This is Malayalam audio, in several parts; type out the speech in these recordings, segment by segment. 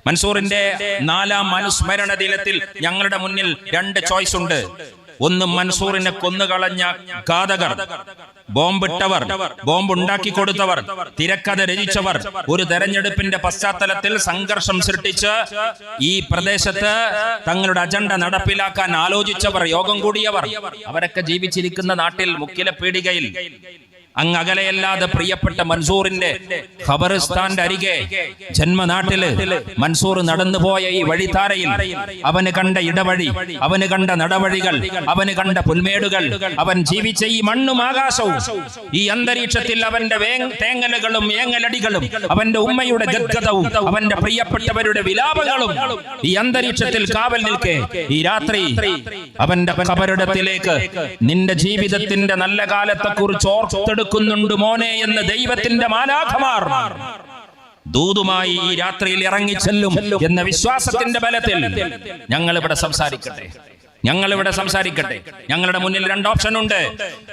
മൻസൂറിന്റെ 4ാം അനുസ്മരണ ദിനത്തിൽ ഞങ്ങളുടെ മുന്നിൽ 2 ചോയ്സ് ഉണ്ട്. ഒന്ന്, മൻസൂറിനെ കൊന്നുകളഞ്ഞ ഘാതകർ, ബോംബിട്ടവർ, ബോംബ് ഉണ്ടാക്കി കൊടുത്തവർ, തിരക്കഥ രചിച്ചവർ, ഒരു തെരഞ്ഞെടുപ്പിന്റെ പശ്ചാത്തലത്തിൽ സംഘർഷം സൃഷ്ടിച്ച് ഈ പ്രദേശത്ത് തങ്ങളുടെ അജണ്ട നടപ്പിലാക്കാൻ ആലോചിച്ചവർ, യോഗം കൂടിയവർ, അവരൊക്കെ ജീവിച്ചിരിക്കുന്ന നാട്ടിൽ മുക്കിലെ പീടികയിൽ അങ്ങ് അകലെയല്ലാതെ പ്രിയപ്പെട്ട മൻസൂറിന്റെ ഖബറിസ്ഥാന്റെ അരികെ ജന്മനാട്ടില് മൻസൂർ നടന്നുപോയ ഈ വഴിത്താരയിൽ അവന് കണ്ട ഇടവഴി, അവന് കണ്ട നടവഴികൾ, അവന് കണ്ട പുൽമേടുകൾ, അവൻ ജീവിച്ച ഈ മണ്ണും ആകാശവും, ഈ അന്തരീക്ഷത്തിൽ അവന്റെ തേങ്ങലുകളും ഏങ്ങലടികളും, അവന്റെ ഉമ്മയുടെ ഗദ്ഗതവും, അവന്റെ പ്രിയപ്പെട്ടവരുടെ വിലാപങ്ങളും ഈ അന്തരീക്ഷത്തിൽ കാവൽ നിൽക്കെ ഈ രാത്രി അവന്റെ ഖബറിടത്തിലേക്ക് നിന്റെ ജീവിതത്തിന്റെ നല്ല കാലത്തെക്കുറിച്ച് ഓർത്തെടുക്കുന്നുണ്ട് മോനെ എന്ന് ദൈവത്തിന്റെ മാലാഖമാർ ദൂതുമായി ഈ രാത്രിയിൽ ഇറങ്ങിച്ചെല്ലും എന്ന വിശ്വാസത്തിന്റെ ബലത്തിൽ ഞങ്ങളിവിടെ സംസാരിക്കട്ടെ. ഞങ്ങളുടെ മുന്നിൽ 2 ഓപ്ഷൻ ഉണ്ട്.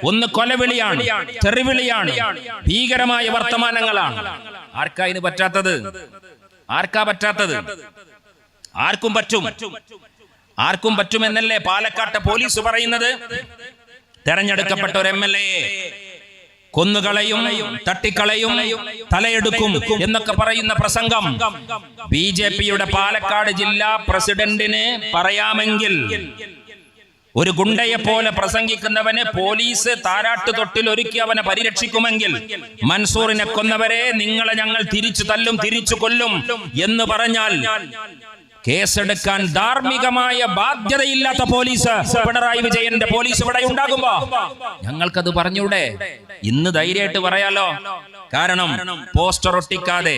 ഒന്ന് കൊലവിളിയാണ്, തെറിവിളിയാണ്, ഭീകരമായ വർത്തമാനങ്ങളാണ്. ആർക്കാ ഇതിന് പറ്റാത്തത്? ആർക്കാ പറ്റാത്തത്? ആർക്കും പറ്റുമെന്നല്ലേ പാലക്കാട്ടെ പോലീസ് പറയുന്നത്? തെരഞ്ഞെടുക്കപ്പെട്ട ഒരു MLA കൊന്നുകളയും, തട്ടിക്കളയും, തലയെടുക്കും എന്നൊക്കെ പറയുന്ന പ്രസംഗം BJPയുടെ പാലക്കാട് ജില്ലാ പ്രസിഡന്റിന് പറയാമെങ്കിൽ, ഒരു ഗുണ്ടയെ പോലെ പ്രസംഗിക്കുന്നവന് പോലീസ് താരാട്ട് തൊട്ടിൽ ഒരുക്കി അവനെ പരിരക്ഷിക്കുമെങ്കിൽ, മൻസൂറിനെ കൊന്നവരെ നിങ്ങളെ ഞങ്ങൾ തിരിച്ചു തല്ലും, തിരിച്ചു കൊല്ലും എന്ന് പറഞ്ഞാൽ കേസെടുക്കാൻ ധാർമ്മികമായ ബാധ്യതയില്ലാത്ത പോലീസ്, പിണറായി വിജയന്റെ പോലീസ് ഇവിടെ ഉണ്ടാകുമ്പോ ഞങ്ങൾക്കത് പറഞ്ഞൂടെ? ഇന്ന് ധൈര്യമായിട്ട് പറയാലോ. കാരണം പോസ്റ്റർ ഒട്ടിക്കാതെ,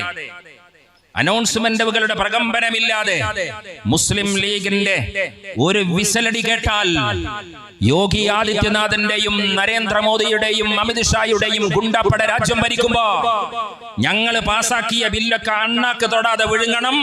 അനൗൺസ്മെന്റുകളുടെ പ്രകമ്പനമില്ലാതെ, മുസ്ലിം ലീഗിന്റെ ഒരു വിസലടി കേട്ടാൽ യോഗി ആദിത്യനാഥിന്റെയും നരേന്ദ്രമോദിയുടെയും അമിത്ഷായുടെയും ഗുണ്ടപ്പട രാജ്യം ഭരിക്കുമ്പോ ഞങ്ങൾ പാസാക്കിയ ബില്ലൊക്കെ അണ്ണാക്ക് തൊടാതെ വിഴുങ്ങണം.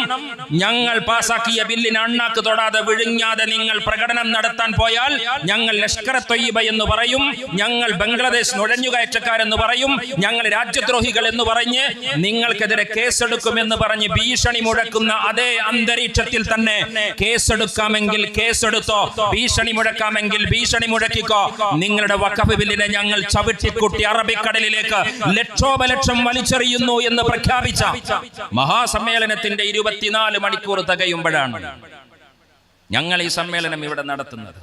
ഞങ്ങൾ പാസാക്കിയ ബില്ലിന് അണ്ണാക്ക് തൊടാതെ വിഴുങ്ങാതെ നിങ്ങൾ പ്രകടനം നടത്താൻ പോയാൽ ഞങ്ങൾ ലഷ്കർ തൊയ്യബ എന്ന് പറയും, ഞങ്ങൾ ബംഗ്ലാദേശ് നുഴഞ്ഞുകയറ്റക്കാരെന്ന് പറയും, ഞങ്ങൾ രാജ്യദ്രോഹികൾ എന്ന് പറഞ്ഞ് നിങ്ങൾക്കെതിരെ കേസെടുക്കുമെന്ന് പറഞ്ഞ് ഭീഷണി മുഴക്കുന്ന അതേ അന്തരീക്ഷത്തിൽ തന്നെ കേസെടുക്കാമെങ്കിൽ കേസെടുത്തോ, ഭീഷണി മുഴക്കാമെങ്കിൽ ഭീഷണി മുഴക്കിക്കോ. നിങ്ങളുടെ വഖഫ് ബില്ലിനെ ഞങ്ങൾ ചവിട്ടിക്കുട്ടി അറബിക്കടലിലേക്ക് ലക്ഷോപലക്ഷം വലിച്ചെറിയുന്നു എന്ന് പ്രഖ്യാപിച്ച മഹാസമ്മേളനത്തിന്റെ 24 മണിക്കൂർ തികയുമ്പോഴാണ് ഞങ്ങൾ ഈ സമ്മേളനം ഇവിടെ നടത്തുന്നത്.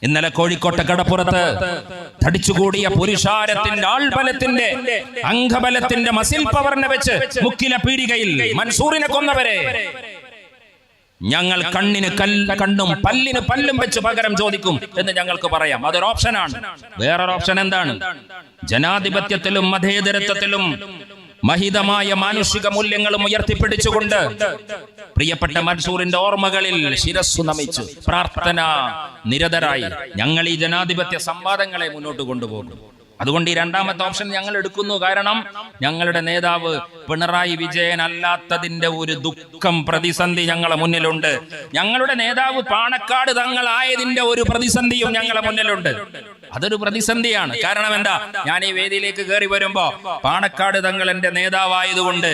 ഇന്നലെ കോഴിക്കോട്ടെ കടപ്പുറത്ത് തടിച്ചുകൂടിയ പുരുഷാരത്തിന്റെ ആൾബലത്തിന്റെ അംഗബലത്തിന്റെ മസിൽ പവറിനെ വെച്ച് മുക്കിലെ പീടികയിൽ മൻസൂറിനെ കൊന്നവരെ ഞങ്ങൾ കണ്ണിന് കണ്ണും പല്ലിന് പല്ലും വെച്ച് പകരം ചോദിക്കും എന്ന് ഞങ്ങൾക്ക് പറയാം. അതൊരു ഓപ്ഷനാണ്. വേറൊരു ഓപ്ഷൻ എന്താണ്? ജനാധിപത്യത്തിലും മതേതരത്വത്തിലും മഹിതമായ മാനുഷിക മൂല്യങ്ങളും ഉയർത്തിപ്പിടിച്ചുകൊണ്ട് പ്രിയപ്പെട്ട മൻസൂറിന്റെ ഓർമ്മകളിൽ ശിരസ്സു നമിച്ചു പ്രാർത്ഥന നിരതരായി ഞങ്ങൾ ഈ ജനാധിപത്യ സംവാദങ്ങളെ മുന്നോട്ട് കൊണ്ടുപോകും. അതുകൊണ്ട് ഈ 2ാമത്തെ ഓപ്ഷൻ ഞങ്ങൾ എടുക്കുന്നു. കാരണം ഞങ്ങളുടെ നേതാവ് പിണറായി വിജയൻ അല്ലാത്തതിന്റെ ഒരു ദുഃഖം, പ്രതിസന്ധി ഞങ്ങളെ മുന്നിലുണ്ട്. ഞങ്ങളുടെ നേതാവ് പാണക്കാട് തങ്ങളായതിന്റെ ഒരു പ്രതിസന്ധിയും ഞങ്ങളെ മുന്നിലുണ്ട്. അതൊരു പ്രതിസന്ധിയാണ്. കാരണം എന്താ? ഞാൻ ഈ വേദിയിലേക്ക് കയറി വരുമ്പോ പാണക്കാട് തങ്ങൾ എന്റെ നേതാവായതുകൊണ്ട്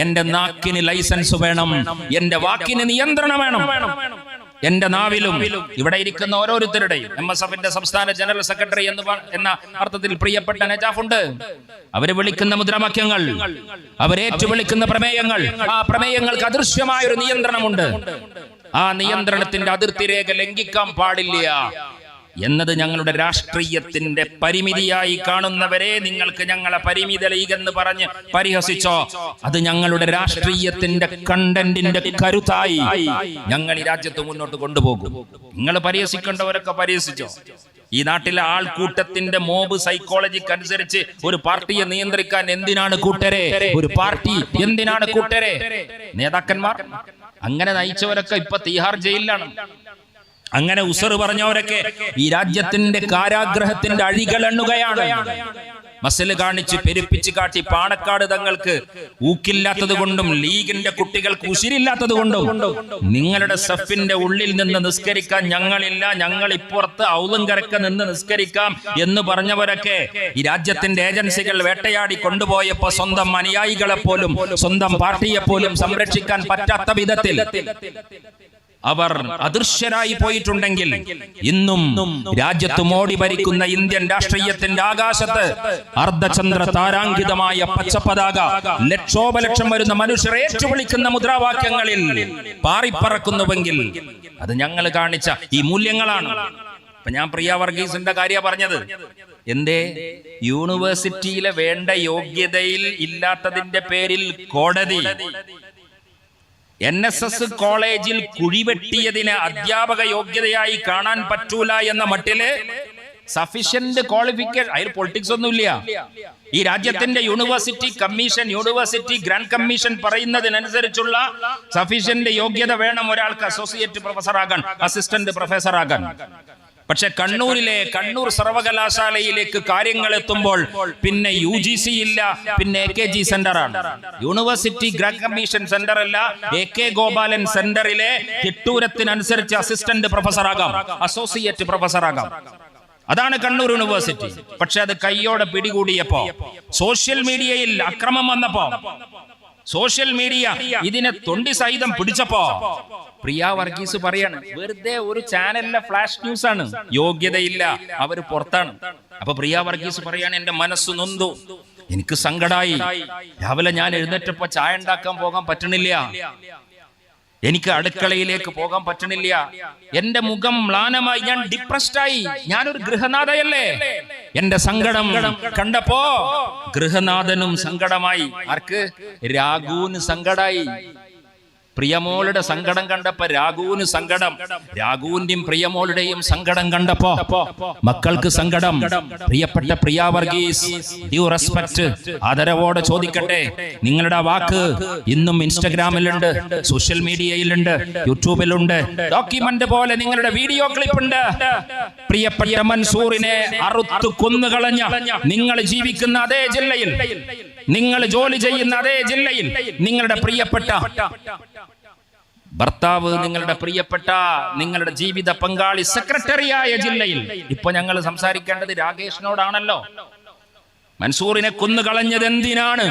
എന്റെ നാക്കിന് ലൈസൻസ് വേണം, എന്റെ വാക്കിന് നിയന്ത്രണം വേണം. എന്റെ നാവിലും ഇവിടെ ഇരിക്കുന്ന ഓരോരുത്തരുടെയും MSFന്റെ സംസ്ഥാന ജനറൽ സെക്രട്ടറി എന്ന അർത്ഥത്തിൽ പ്രിയപ്പെട്ട നജാഫുണ്ട്. അവര് വിളിക്കുന്ന മുദ്രാവാക്യങ്ങൾ, അവരേറ്റു വിളിക്കുന്ന പ്രമേയങ്ങൾ, ആ പ്രമേയങ്ങൾക്ക് അദൃശ്യമായ ഒരു നിയന്ത്രണമുണ്ട്. ആ നിയന്ത്രണത്തിന്റെ അതിർത്തി രേഖ ലംഘിക്കാൻ പാടില്ല എന്നത് ഞങ്ങളുടെ രാഷ്ട്രീയത്തിന്റെ പരിമിതിയായി കാണുന്നവരെ നിങ്ങൾക്ക് ഞങ്ങളെ പരിമിത ലീഗ് എന്ന് പറഞ്ഞ് പരിഹസിച്ചോ, അത് ഞങ്ങളുടെ രാഷ്ട്രീയത്തിന്റെ കണ്ടന്റിന്റെ കരുത്തായി ഞങ്ങൾ ഈ രാജ്യത്ത് മുന്നോട്ട് കൊണ്ടുപോകും. നിങ്ങൾ പരിഹസിക്കേണ്ടവരൊക്കെ പരിഹസിച്ചോ. ഈ നാട്ടിലെ ആൾക്കൂട്ടത്തിന്റെ മോബ് സൈക്കോളജിക്ക് അനുസരിച്ച് ഒരു പാർട്ടിയെ നിയന്ത്രിക്കാൻ എന്തിനാണ് കൂട്ടരെ ഒരു പാർട്ടി? എന്തിനാണ് കൂട്ടരെ? നേതാക്കന്മാർ അങ്ങനെ നയിച്ചവരൊക്കെ ഇപ്പൊ തീഹാർ ജയിലിലാണ്. അങ്ങനെ ഉസറ് പറഞ്ഞവരൊക്കെ ഈ രാജ്യത്തിന്റെ കാരാഗ്രഹത്തിന്റെ അഴികൾ എണ്ണുകയാണ്. മസില് കാണിച്ച് പെരുപ്പിച്ച് കാട്ടി പാണക്കാട് തങ്ങൾക്ക് ഊക്കില്ലാത്തത് കൊണ്ടും ലീഗിന്റെ കുട്ടികൾക്ക് ഉശിരില്ലാത്തത് കൊണ്ടും നിങ്ങളുടെ സഫിന്റെ ഉള്ളിൽ നിന്ന് നിസ്കരിക്കാൻ ഞങ്ങളില്ല, ഞങ്ങൾ ഇപ്പുറത്ത് ഔലങ്കരക്ക് നിന്ന് നിസ്കരിക്കാം എന്ന് പറഞ്ഞവരൊക്കെ ഈ രാജ്യത്തിന്റെ ഏജൻസികൾ വേട്ടയാടി കൊണ്ടുപോയപ്പോ സ്വന്തം അനുയായികളെ പോലും സ്വന്തം പാർട്ടിയെ പോലും സംരക്ഷിക്കാൻ പറ്റാത്ത വിധത്തിൽ അവർ അദൃശ്യരായി പോയിട്ടുണ്ടെങ്കിൽ ഇന്നും രാജ്യത്ത് മോഡി ഭരിക്കുന്ന ഇന്ത്യൻ രാഷ്ട്രീയത്തിന്റെ ആകാശത്ത് അർദ്ധചന്ദ്ര താരാങ്കിതമായ പച്ചപ്പതാക ലക്ഷോപലക്ഷം വരുന്ന മനുഷ്യരെ ഏറ്റുവിളിക്കുന്ന മുദ്രാവാക്യങ്ങളിൽ പാറിപ്പറക്കുന്നുവെങ്കിൽ അത് ഞങ്ങൾ കാണിച്ച ഈ മൂല്യങ്ങളാണ്. അപ്പൊ ഞാൻ പ്രിയ വർഗീസിന്റെ കാര്യം പറഞ്ഞത് എന്തേ? യൂണിവേഴ്സിറ്റിയിലെ വേണ്ട യോഗ്യതയിൽ ഇല്ലാത്തതിന്റെ പേരിൽ കോടതി NSS കോളേജിൽ കുഴിവെട്ടിയതിന് അധ്യാപക യോഗ്യതയായി കാണാൻ പറ്റൂല എന്ന മട്ടില് സഫിഷ്യന്റ് ക്വാളിഫിക്കേഷൻ, അതിൽ പൊളിറ്റിക്സ് ഒന്നുമില്ല. ഈ രാജ്യത്തിന്റെ university commission, university grant commission പറയുന്നതിനനുസരിച്ചുള്ള സഫിഷ്യന്റ് യോഗ്യത വേണം ഒരാൾക്ക് അസോസിയേറ്റ് പ്രൊഫസർ ആകാൻ, അസിസ്റ്റന്റ് പ്രൊഫസർ ആകാൻ. പക്ഷെ കണ്ണൂർ സർവകലാശാലയിലേക്ക് കാര്യങ്ങൾ എത്തുമ്പോൾ പിന്നെ UGC ഇല്ല, പിന്നെ AKG സെന്ററാണ്. യൂണിവേഴ്സിറ്റി ഗ്രാൻഡ് കമ്മീഷൻ സെന്റർ അല്ല, AK ഗോപാലൻ സെന്ററിലെ തിട്ടൂരത്തിനനുസരിച്ച് അസിസ്റ്റന്റ് പ്രൊഫസർ ആകാം, അസോസിയേറ്റ് പ്രൊഫസർ ആകാം. അതാണ് കണ്ണൂർ യൂണിവേഴ്സിറ്റി. പക്ഷെ അത് കയ്യോടെ പിടികൂടിയപ്പോ, സോഷ്യൽ മീഡിയയിൽ അക്രമം വന്നപ്പോ, സോഷ്യൽ മീഡിയ ഇതിനെ തൊണ്ടി സഹിതം പിടിച്ചപ്പോ പ്രിയ വർഗീസ് പറയാണ്, വെറുതെ ഒരു ചാനലിലെ ഫ്ലാഷ് ന്യൂസ് ആണ്, യോഗ്യതയില്ല, അവര് പുറത്താണ്. അപ്പൊ പ്രിയ വർഗീസ് പറയാണ്, എന്റെ മനസ്സ് നൊന്തു, എനിക്ക് സങ്കടായി. രാവിലെ ഞാൻ എഴുന്നേറ്റപ്പോ ചായ ഉണ്ടാക്കാൻ പോകാൻ പറ്റണില്ല, എനിക്ക് അടുക്കളയിലേക്ക് പോകാൻ പറ്റണില്ല, എന്റെ മുഖം മ്ലാനമായി, ഞാൻ ഡിപ്രസ്ഡ് ആയി, ഞാനൊരു ഗൃഹനാഥയല്ലേ. എന്റെ സങ്കടം കണ്ടപ്പോ ഗൃഹനാഥനും സങ്കടമായി. ആർക്ക്? രാഘുവിന് സങ്കടായി. പ്രിയമോളുടെ സങ്കടം കണ്ടപ്പോ രാഘുവിന് സങ്കടം, രാഘുവിന്റെയും പ്രിയമോളുടെയും സങ്കടം കണ്ടപ്പോ മക്കൾക്ക് സങ്കടം. പ്രിയപ്പെട്ട പ്രിയ വർഗീസ്, ഡ്യൂ റെസ്പെക്ട്, ആദരവോടെ ചോദിക്കട്ടെ, നിങ്ങളുടെ വാക്ക് ഇന്നും ഇൻസ്റ്റഗ്രാമിലുണ്ട്, സോഷ്യൽ മീഡിയയിലുണ്ട്, യൂട്യൂബിലുണ്ട്, ഡോക്യുമെന്റ് പോലെ നിങ്ങളുടെ വീഡിയോ ക്ലിപ്പ് ഉണ്ട്. പ്രിയപ്പെട്ട മൻസൂറിനെ അറുത്തു കൊന്നുകളഞ്ഞ നിങ്ങൾ ജീവിക്കുന്ന അതേ ജില്ലയിൽ, നിങ്ങൾ ജോലി ചെയ്യുന്ന അതേ ജില്ലയിൽ, നിങ്ങളുടെ പ്രിയപ്പെട്ട ഭർത്താവ്, നിങ്ങളുടെ പ്രിയപ്പെട്ട നിങ്ങളുടെ ജീവിത പങ്കാളി സെക്രട്ടറിയായ ജില്ലയിൽ ഇപ്പൊ ഞങ്ങൾ സംസാരിക്കേണ്ടത് രാകേഷിനോടാണല്ലോ. മൻസൂറിനെ കൊന്നുകളഞ്ഞത് എന്തിനാണ്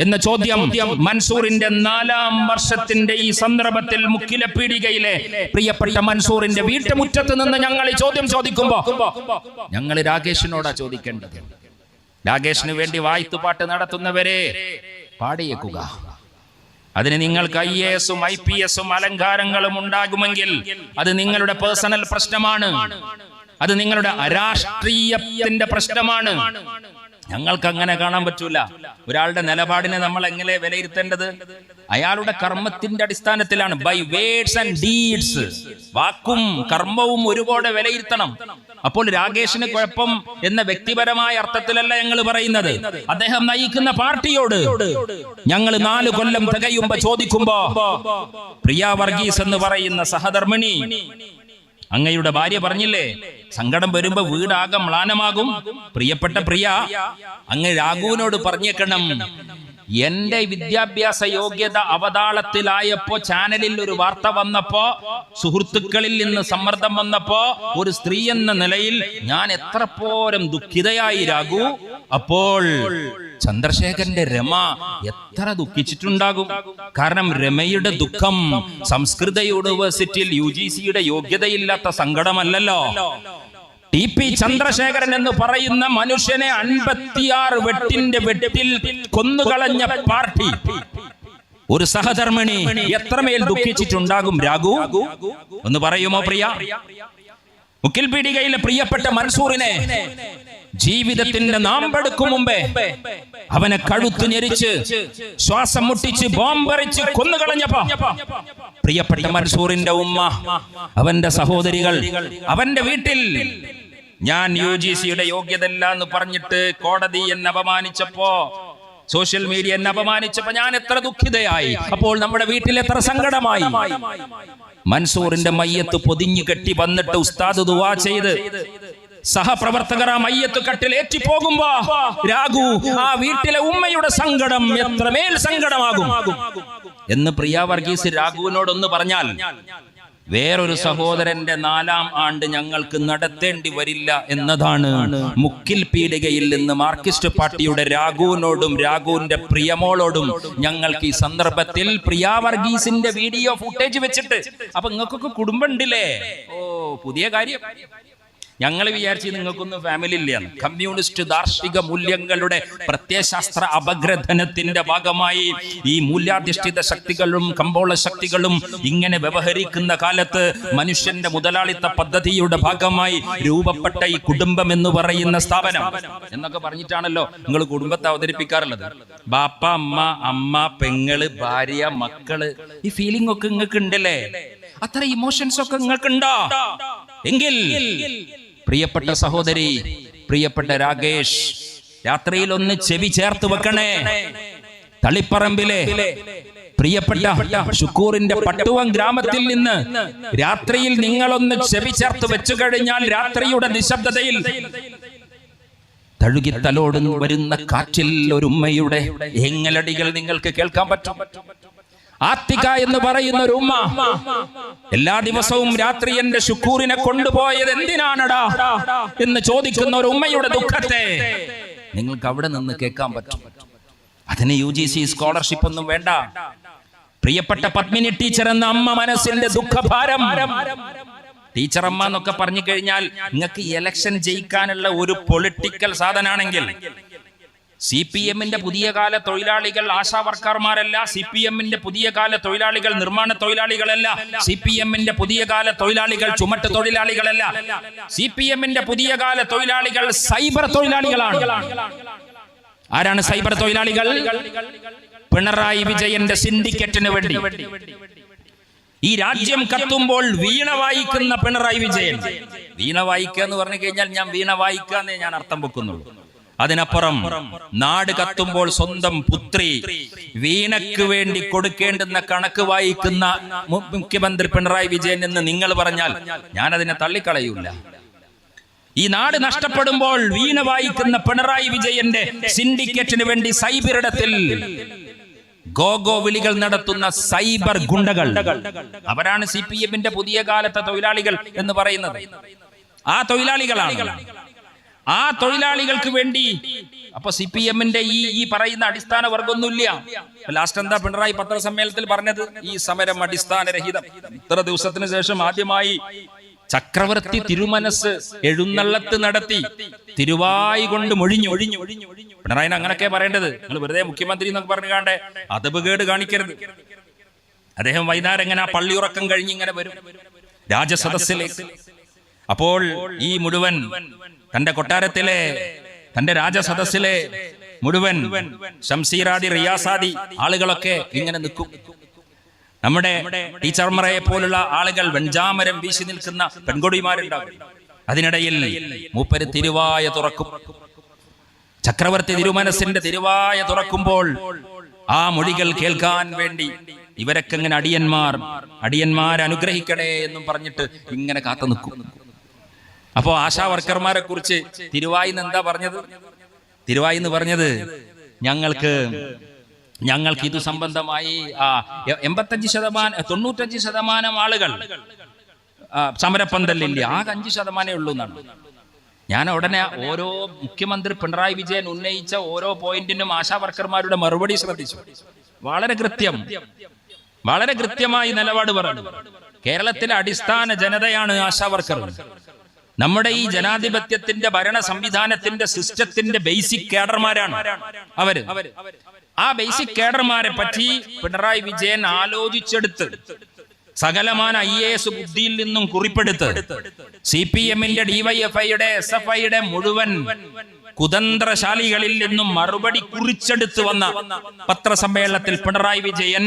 എന്ന ചോദ്യം മൻസൂറിന്റെ 4ാം വർഷത്തിന്റെ ഈ സന്ദർഭത്തിൽ മുക്കിലപ്പീടികയിലെ പ്രിയപ്പെട്ട മൻസൂറിന്റെ വീട്ടുമുറ്റത്ത് നിന്ന് ഞങ്ങൾ ഈ ചോദ്യം ചോദിക്കുമ്പോ ഞങ്ങൾ രാകേഷിനോടാ ചോദിക്കേണ്ടത്. രാകേഷിന് വേണ്ടി വായ്ത്തുപാട്ട് നടത്തുന്നവരെ പാടിയേക്കുക. അതിന് നിങ്ങൾക്ക് IAS-ഉം IPS-ഉം അലങ്കാരങ്ങളും ഉണ്ടാകുമെങ്കിൽ അത് നിങ്ങളുടെ പേഴ്സണൽ പ്രശ്നമാണ്, അത് നിങ്ങളുടെ അരാഷ്ട്രീയത്തിന്റെ പ്രശ്നമാണ്. ഞങ്ങൾക്ക് അങ്ങനെ കാണാൻ പറ്റൂല. ഒരാളുടെ നിലപാടിനെ നമ്മൾ എങ്ങനെ വിലയിരുത്തേണ്ടത്? അയാളുടെ കർമ്മത്തിന്റെ അടിസ്ഥാനത്തിലാണ്. ബൈ വേർഡ്സ് ആൻഡ് ഡീഡ്സ്, വാക്കും കർമ്മവും ഒരുപോലെ വിലയിരുത്തണം. അപ്പോൾ രാകേഷിന് കുഴപ്പം എന്ന വ്യക്തിപരമായ അർത്ഥത്തിലല്ല ഞങ്ങൾ പറയുന്നത്. അദ്ദേഹം നയിക്കുന്ന പാർട്ടിയോട് ഞങ്ങൾ 4 കൊല്ലം തികയുമ്പോ ചോദിക്കുമ്പോ, പ്രിയ വർഗീസ് എന്ന് പറയുന്ന സഹധർമ്മിണി, അങ്ങയുടെ ഭാര്യ പറഞ്ഞില്ലേ, സങ്കടം വരുമ്പോ വീടാകെ മ്ലാനമാകും. പ്രിയപ്പെട്ട പ്രിയ, അങ്ങ് രാഘുവിനോട് പറഞ്ഞേക്കണം, എന്റെ വിദ്യാഭ്യാസ യോഗ്യത അവതാളത്തിലായപ്പോ ചാനലിൽ ഒരു വാർത്ത വന്നപ്പോ, സുഹൃത്തുക്കളിൽ നിന്ന് സമ്മർദ്ദം വന്നപ്പോ, ഒരു സ്ത്രീ എന്ന നിലയിൽ ഞാൻ എത്ര പോരം ദുഃഖിതയായി രാഘു. അപ്പോൾ ചന്ദ്രശേഖരന്റെ രമ എത്ര ദുഃഖിച്ചിട്ടുണ്ടാകും. കാരണം രമയുടെ ദുഃഖം സംസ്കൃത യൂണിവേഴ്സിറ്റിയിൽ UGC-യുടെ യോഗ്യതയില്ലാത്ത സങ്കടമല്ലല്ലോ. TP ചന്ദ്രശേഖരൻ എന്ന് പറയുന്ന മനുഷ്യനെ 56 വെട്ടിൽ കൊന്നുകളഞ്ഞ പാർട്ടി, ഒരു സഹധർമ്മിണി എത്രമേൽ ദുഃഖിച്ചിട്ടുണ്ടാകും രാഘു? ഒന്ന് പറയുമോ പ്രിയ? മുക്കിൽപീടികയിലെ പ്രിയപ്പെട്ട മൻസൂറിനെ ജീവിതത്തിന്റെ നാമ്പെടുക്കും മുമ്പേ അവനെ കഴുത്ത് ഞെരിച്ച് ശ്വാസം മുട്ടിച്ച് ബോംബെറിച്ച് കൊന്നുകളഞ്ഞപ്പോ പ്രിയപ്പെട്ട മൻസൂറിന്റെ ഉമ്മ, അവന്റെ സഹോദരികൾ അവന്റെ വീട്ടിൽ ഞാൻ UGC-യുടെ യോഗ്യതല്ല എന്ന് പറഞ്ഞിട്ട് കോടതി എന്നെ അപമാനിച്ചപ്പോ, സോഷ്യൽ മീഡിയ എന്നെ അപമാനിച്ചപ്പോ ഞാൻ എത്ര ദുഃഖിതയായി. അപ്പോൾ നമ്മുടെ വീട്ടിൽ എത്ര സങ്കടമായി. മൻസൂറിന്റെ മയ്യത്ത് പൊതിഞ്ഞു കെട്ടി വന്നിട്ട് ഉസ്താദ് ദുആ ചെയ്ത് സഹപ്രവർത്തകർ ആ മയ്യത്ത് കട്ടിലേറ്റി പോകുമ്പോ രാഘു ആ വീട്ടിലെ ഉമ്മയുടെ സങ്കടം എത്രമേൽ സങ്കടമാകും എന്ന് പ്രിയ വർഗീസ് രാഘുവിനോടൊന്ന് പറഞ്ഞാൽ, വേറൊരു സഹോദരന്റെ 4ാം ആണ്ട് ഞങ്ങൾക്ക് നടത്തേണ്ടി വരില്ല എന്നതാണ് മുക്കിൽ പീടികയിൽ നിന്ന് മാർക്സിസ്റ്റ് പാർട്ടിയുടെ രാഘുവിനോടും രാഘുവിന്റെ പ്രിയമോളോടും ഞങ്ങൾക്ക് ഈ സന്ദർഭത്തിൽ പ്രിയ വർഗീസിന്റെ വീഡിയോ ഫുട്ടേജ് വെച്ചിട്ട്, അപ്പൊ നിങ്ങൾക്കൊക്കെ കുടുംബം ഉണ്ടല്ലേ? ഓ, പുതിയ കാര്യം. ഞങ്ങൾ വിചാരിച്ചു നിങ്ങൾക്കൊന്നും ഫാമിലി ഇല്ലയാണ്. കമ്മ്യൂണിസ്റ്റ് ദാർശനിക മൂല്യങ്ങളുടെ പ്രത്യയശാസ്ത്ര അപഗ്രഥനത്തിന്റെ ഭാഗമായി ഈ മൂല്യാധിഷ്ഠിത ശക്തികളും കമ്പോള ശക്തികളും ഇങ്ങനെ വ്യവഹരിക്കുന്ന കാലത്ത് മനുഷ്യന്റെ മുതലാളിത്ത പദ്ധതിയുടെ ഭാഗമായി രൂപപ്പെട്ട ഈ കുടുംബം എന്ന് പറയുന്ന സ്ഥാപനം എന്നൊക്കെ പറഞ്ഞിട്ടാണല്ലോ നിങ്ങൾ കുടുംബത്തെ അവതരിപ്പിക്കാറുള്ളത്. ബാപ്പ, അമ്മ, അമ്മ, പെങ്ങള്, ഭാര്യ, മക്കള്, ഈ ഫീലിംഗ് ഒക്കെ നിങ്ങൾക്ക് ഉണ്ടല്ലേ? അത്ര ഇമോഷൻസ് ഒക്കെ നിങ്ങൾക്ക് ഉണ്ടോ? എങ്കിൽ പ്രിയപ്പെട്ട സഹോദരി, പ്രിയപ്പെട്ട രാകേഷ്, രാത്രിയിൽ ഒന്ന് ചെവി ചേർത്ത് വെക്കണേ. തളിപ്പറമ്പിലെ പ്രിയപ്പെട്ട ഷുക്കൂറിന്റെ പട്ടുവം ഗ്രാമത്തിൽ നിന്ന് രാത്രിയിൽ നിങ്ങളൊന്ന് ചെവി ചേർത്ത് വെച്ചു കഴിഞ്ഞാൽ രാത്രിയുടെ നിശബ്ദതയിൽ തഴുകി തലോടുന്നു വരുന്ന കാറ്റിൽ ഒരു ഉമ്മയുടെ ഏങ്ങലടികൾ നിങ്ങൾക്ക് കേൾക്കാൻ പറ്റും. ആത്തിക എന്ന് പറയുന്ന ഒരു ഉമ്മ എല്ലാ ദിവസവും രാത്രി എന്റെ ഷുക്കൂറിനെ കൊണ്ടുപോയത് എന്തിനാണടാ എന്ന് ചോദിക്കുന്ന ഒരു ഉമ്മയുടെ ദുഃഖത്തെ നിങ്ങൾക്ക് അവിടെ നിന്ന് കേൾക്കാൻ പറ്റും. അതിന് UGC സ്കോളർഷിപ്പ് ഒന്നും വേണ്ട. പ്രിയപ്പെട്ട പത്മിനി ടീച്ചർ എന്ന അമ്മ മനസ്സിന്റെ ദുഃഖഭാരം, ടീച്ചറമ്മ എന്നൊക്കെ പറഞ്ഞു കഴിഞ്ഞാൽ നിങ്ങൾക്ക് ഇലക്ഷൻ ജയിക്കാനുള്ള ഒരു പൊളിറ്റിക്കൽ സാധനാണെങ്കിൽ, CPM-ന്റെ പുതിയ കാല തൊഴിലാളികൾ ആശാ വർക്കർമാരല്ല, CPM-ന്റെ പുതിയ കാല തൊഴിലാളികൾ നിർമ്മാണ തൊഴിലാളികളല്ല, CPM-ന്റെ പുതിയ കാല തൊഴിലാളികൾ ചുമട്ട് തൊഴിലാളികളല്ല, CPM-ന്റെ പുതിയ കാല തൊഴിലാളികൾ സൈബർ തൊഴിലാളികളാണ്. ആരാണ് സൈബർ തൊഴിലാളികൾ? പിണറായി വിജയന്റെ സിൻഡിക്കേറ്റിന് വേണ്ടി ഈ രാജ്യം കത്തുമ്പോൾ വീണ വായിക്കുന്ന പിണറായി വിജയൻ. വീണ വായിക്കുക എന്ന് പറഞ്ഞു കഴിഞ്ഞാൽ ഞാൻ വീണ വായിക്കുക എന്നേ ഞാൻ അർത്ഥം വെക്കുന്നുള്ളൂ. അതിനപ്പുറം നാട് കത്തുമ്പോൾ സ്വന്തം പുത്രി വീണയ്ക്ക് വേണ്ടി കൊടുക്കേണ്ടുന്ന കണക്ക് വായിക്കുന്ന മുഖ്യമന്ത്രി പിണറായി വിജയൻ എന്ന് നിങ്ങൾ പറഞ്ഞാൽ ഞാൻ അതിനെ തള്ളിക്കളയൂല. ഈ നാട് നഷ്ടപ്പെടുമ്പോൾ വീണ വായിക്കുന്ന പിണറായി വിജയന്റെ സിൻഡിക്കേറ്റിന് വേണ്ടി സൈബറിടത്തിൽ ഗോഗോ വിളികൾ നടത്തുന്ന സൈബർ ഗുണ്ടകൾ, അവരാണ് CPM-ന്റെ പുതിയ കാലത്തെ തൊഴിലാളികൾ എന്ന് പറയുന്നത്. ആ തൊഴിലാളികളാണ്. ആ തൊഴിലാളികൾക്ക് വേണ്ടി അപ്പൊ CPM-ന്റെ ഈ പറയുന്ന അടിസ്ഥാന വർഗമൊന്നുമില്ല. ലാസ്റ്റ് എന്താ പിണറായി പത്രസമ്മേളനത്തിൽ പറഞ്ഞത്? ഈ സമരം അടിസ്ഥാനരഹിതം. ഇത്ര ദിവസത്തിന് ശേഷം ആദ്യമായി ചക്രവർത്തി തിരുമനസ് എഴുന്നള്ളത്ത് നടത്തി തിരുവായി കൊണ്ട് മൊഴിഞ്ഞു. പിണറായിന് അങ്ങനൊക്കെ പറയേണ്ടത്. നിങ്ങൾ വെറുതെ മുഖ്യമന്ത്രി എന്നൊക്കെ പറഞ്ഞു കാണ്ടേ അതപകേട് കാണിക്കരുത്. അദ്ദേഹം വൈകുന്നേരം എങ്ങനെ ആ പള്ളിയുറക്കം കഴിഞ്ഞ് ഇങ്ങനെ വരും രാജസദസ്സിലേക്ക്. അപ്പോൾ ഈ മുഴുവൻ തന്റെ കൊട്ടാരത്തിലെ തന്റെ രാജസദസ്സിലെ മുഴുവൻ ശംസീറാദി റിയാസാദി ആളുകളൊക്കെ ഇങ്ങനെ നിൽക്കും. നമ്മുടെ ടീച്ചർമാരെ പോലുള്ള ആളുകൾ വെഞ്ചാമരം വീശി നിൽക്കുന്ന പെൺകൊടിമാരുണ്ടാകും. അതിനിടയിൽ മൂപ്പര് തിരുവായ തുറക്കും. ചക്രവർത്തി തിരുമനസിന്റെ തിരുവായ തുറക്കുമ്പോൾ ആ മൊഴികൾ കേൾക്കാൻ വേണ്ടി ഇവരൊക്കെ ഇങ്ങനെ അടിയന്മാർ അനുഗ്രഹിക്കണേ എന്നും പറഞ്ഞിട്ട് ഇങ്ങനെ കാത്തു നിൽക്കും. അപ്പോ ആശാ വർക്കർമാരെ കുറിച്ച് തിരുവായിന്ന് എന്താ പറഞ്ഞത്? തിരുവായിന്ന് പറഞ്ഞത് ഞങ്ങൾക്ക് ഇത് സംബന്ധമായി 95% ആളുകൾ സമരപ്പന്തലില്ല, ആകെ 5% ഉള്ളൂ എന്നാണ്. ഞാൻ ഉടനെ ഓരോ മുഖ്യമന്ത്രി പിണറായി വിജയൻ ഉന്നയിച്ച ഓരോ പോയിന്റിനും ആശാ വർക്കർമാരുടെ മറുപടി ശ്രദ്ധിച്ചു. വളരെ കൃത്യമായി നിലപാട് പറഞ്ഞു. കേരളത്തിലെ അടിസ്ഥാന ജനതയാണ് ആശാ വർക്കർ. നമ്മുടെ ഈ ജനാധിപത്യത്തിന്റെ ഭരണ സംവിധാനത്തിന്റെ സിസ്റ്റത്തിന്റെ ബേസിക് കേഡർമാരാണ് അവര്. ആ ബേസിക് കേഡർമാരെ പറ്റി പിണറായി വിജയൻ ആലോചിച്ചെടുത്ത് സകലമാന IAS ബുദ്ധിയിൽ നിന്നും കുറിപ്പെടുത്ത് CPM-ന്റെ DYFI-യുടെ SFI-യുടെ മുഴുവൻ കുതന്ത്രശാലികളിൽ നിന്നും മറുപടി കുറിച്ചെടുത്ത് വന്ന പത്രസമ്മേളനത്തിൽ പിണറായി വിജയൻ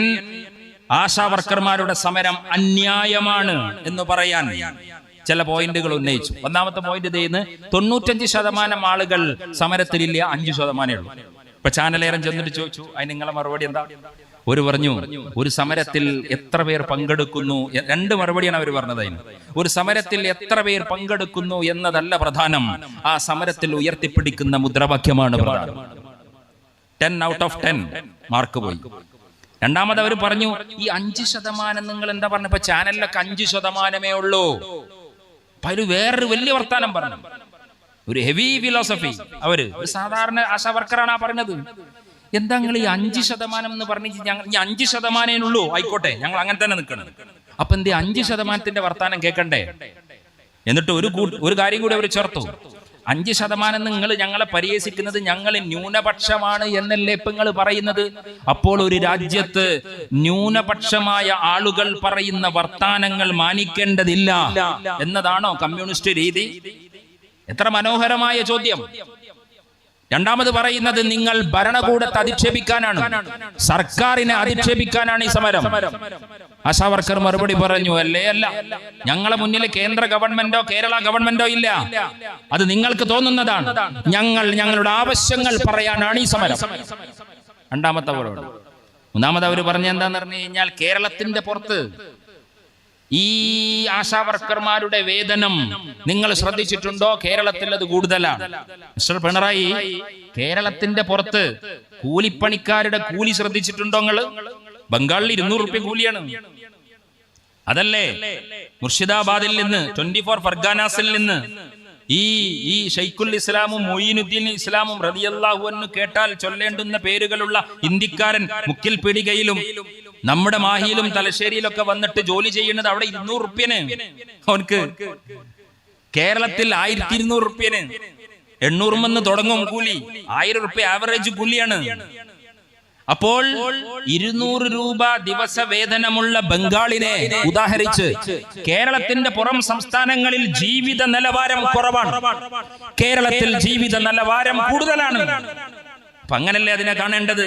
ആശാ വർക്കർമാരുടെ സമരം അന്യായമാണ് എന്ന് പറയാൻ ചില പോയിന്റുകൾ ഉന്നയിച്ചു. ഒന്നാമത്തെ പോയിന്റ് ചെയ്യുന്നത് 95% ആളുകൾ സമരത്തിലില്ല, 5% ഉള്ളൂ. ഇപ്പൊ ചാനലേറം ചെന്നിട്ട് ചോദിച്ചു, അതിന് നിങ്ങളെ മറുപടി എന്താ? ഒരു പറഞ്ഞു, ഒരു സമരത്തിൽ എത്ര പേർ പങ്കെടുക്കുന്നു, രണ്ട് മറുപടിയാണ് അവർ പറഞ്ഞത്. അതിന് ഒരു സമരത്തിൽ എത്ര പേർ പങ്കെടുക്കുന്നു എന്നതല്ല പ്രധാനം, ആ സമരത്തിൽ ഉയർത്തിപ്പിടിക്കുന്ന മുദ്രാവാക്യമാണ് പ്രധാനം. 10 out of 10 മാർക്ക് പോയി. രണ്ടാമത് അവർ പറഞ്ഞു, ഈ 5% നിങ്ങൾ എന്താ പറഞ്ഞപ്പോ ചാനലിലൊക്കെ 5% ഉള്ളൂ. അപ്പൊ വേറൊരു വലിയ വർത്താനം പറഞ്ഞു, ഒരു ഹെവി ഫിലോസഫി. അവര് ഒരു സാധാരണ ആശാ വർക്കറാണ് ആ പറഞ്ഞത്. എന്താ നിങ്ങൾ ഈ 5% എന്ന് പറഞ്ഞ് ഞങ്ങൾ 5% ഉള്ളൂ, ആയിക്കോട്ടെ ഞങ്ങൾ അങ്ങനെ തന്നെ നിൽക്കണം. അപ്പൊ എന്തേ 5% വർത്താനം കേൾക്കണ്ടേ? എന്നിട്ട് ഒരു കാര്യം കൂടി അവർ ചേർത്തു, 5% നിങ്ങൾ ഞങ്ങളെ പരിഹസിക്കുന്നത് ഞങ്ങൾ ന്യൂനപക്ഷമാണ് എന്നല്ലേ ഇപ്പൊ നിങ്ങൾ പറയുന്നത്. അപ്പോൾ ഒരു രാജ്യത്ത് ന്യൂനപക്ഷമായ ആളുകൾ പറയുന്ന വർത്താനങ്ങൾ മാനിക്കേണ്ടതില്ല എന്നതാണോ കമ്മ്യൂണിസ്റ്റ് രീതി? എത്ര മനോഹരമായ ചോദ്യം. രണ്ടാമത് പറയുന്നത്, നിങ്ങൾ ഭരണകൂടത്തെ അധിക്ഷേപിക്കാനാണ്, സർക്കാരിനെ അധിക്ഷേപിക്കാനാണ് ഈ സമരം. ആശാ വർക്കർ മറുപടി പറഞ്ഞു, അല്ലേ അല്ല, ഞങ്ങളെ മുന്നിൽ കേന്ദ്ര ഗവൺമെന്റോ കേരള ഗവൺമെന്റോ ഇല്ല, അത് നിങ്ങൾക്ക് തോന്നുന്നതാണ്. ഞങ്ങൾ ഞങ്ങളുടെ ആവശ്യങ്ങൾ പറയാനാണ് ഈ സമരം. രണ്ടാമത്തെ അവരോട്. മൂന്നാമത് അവർ പറഞ്ഞ എന്താന്ന് പറഞ്ഞു കഴിഞ്ഞാൽ, കേരളത്തിന്റെ പുറത്ത് ഈ ആശാ വർക്കർമാരുടെ വേതനം നിങ്ങൾ ശ്രദ്ധിച്ചിട്ടുണ്ടോ? കേരളത്തിൽ അത് കൂടുതലാണ്. മിസ്റ്റർ പിണറായി, കേരളത്തിന്റെ പുറത്ത് കൂലിപ്പണിക്കാരുടെ കൂലി ശ്രദ്ധിച്ചിട്ടുണ്ടോ നിങ്ങൾ? ബംഗാളിൽ 200 രൂപ കൂലിയാണ്. അതല്ലേ മുർഷിദാബാദിൽ നിന്ന് 24 ഫർഗാനാസിൽ നിന്ന് ഈ ഷെയ്ഖുൽ ഇസ്ലാമും മൊയ്നുദ്ദീൻ ഇസ്ലാമും റളിയല്ലാഹു അൻഹു കേട്ടാൽ ചൊല്ലേണ്ടുന്ന പേരുകളുള്ള ഇന്ത്യക്കാരൻ മുക്കിൽ പീടികയിലും നമ്മുടെ മാഹിയിലും തലശ്ശേരിയിലൊക്കെ വന്നിട്ട് ജോലി ചെയ്യുന്നത് അവിടെ 200 രൂപന്. അവർക്ക് കേരളത്തിൽ 1200 രൂപന്. 800 തുടങ്ങും കൂലി, 1000 രൂപ ആവറേജ് കൂലിയാണ്. അപ്പോൾ 200 രൂപ ദിവസ വേതനമുള്ള ബംഗാളിനെ ഉദാഹരിച്ച് കേരളത്തിന്റെ പുറം സംസ്ഥാനങ്ങളിൽ ജീവിത നിലവാരം കുറവാണ്, കേരളത്തിൽ ജീവിത നിലവാരം കൂടുതലാണ്. അപ്പൊ അങ്ങനല്ലേ അതിനെ കാണേണ്ടത്?